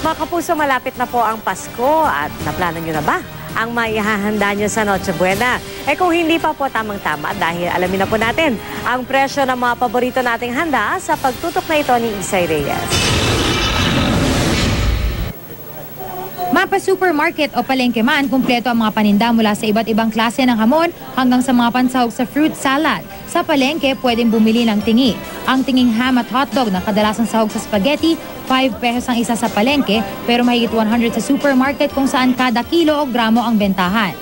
Mga kapuso, malapit na po ang Pasko at naplano nyo na ba ang maihahanda nyo sa Noche Buena? Kung hindi pa po, tamang-tama dahil alamin na po natin ang presyo ng mga paborito nating handa sa pagtutok na ito ni Isay Reyes. Mapa supermarket o palengke man, kumpleto ang mga paninda mula sa iba't ibang klase ng hamon hanggang sa mga pansahog sa fruit salad. Sa palengke, pwedeng bumili ng tingi. Ang tinging ham at hotdog na kadalasang sahog sa spaghetti, 5 pesos ang isa sa palengke, pero mahigit 100 sa supermarket kung saan kada kilo o gramo ang bentahan.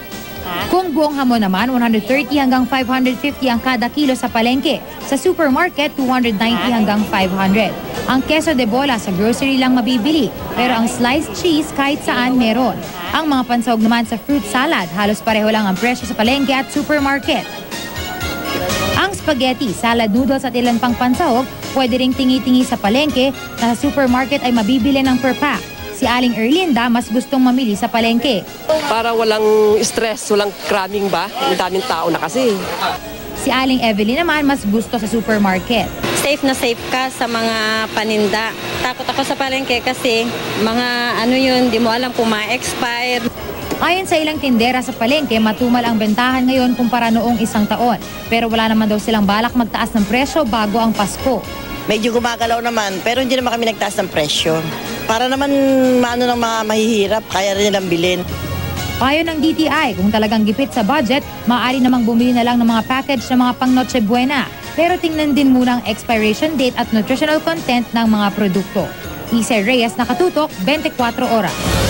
Kung buong hamon naman, 130 hanggang 550 ang kada kilo sa palengke. Sa supermarket, 290 hanggang 500. Ang queso de bola sa grocery lang mabibili, pero ang sliced cheese kahit saan meron. Ang mga pansahog naman sa fruit salad, halos pareho lang ang presyo sa palengke at supermarket. Ang spaghetti, salad noodles at ilan pang pansahog, pwede ring tingi-tingi sa palengke na sa supermarket ay mabibili ng per pack. Si Aling Erlinda mas gustong mamili sa palengke. Para walang stress, walang cramming ba? Ang daming tao na kasi. Si Aling Evelyn naman mas gusto sa supermarket. Safe na safe ka sa mga paninda. Takot ako sa palengke kasi mga di mo alam kung ma-expire. Ayon sa ilang tindera sa palengke, matumal ang bentahan ngayon kumpara noong isang taon. Pero wala naman daw silang balak magtaas ng presyo bago ang Pasko. Medyo gumagalaw naman, pero hindi naman kami nagtaas ng presyo. Para naman ng mga mahihirap, kaya rin nilang bilhin. Payo ng DTI, kung talagang gipit sa budget, maaari namang bumili na lang ng mga package ng mga pang Noche Buena. Pero tingnan din muna ang expiration date at nutritional content ng mga produkto. Isay Reyes, Nakatutok, 24 Oras.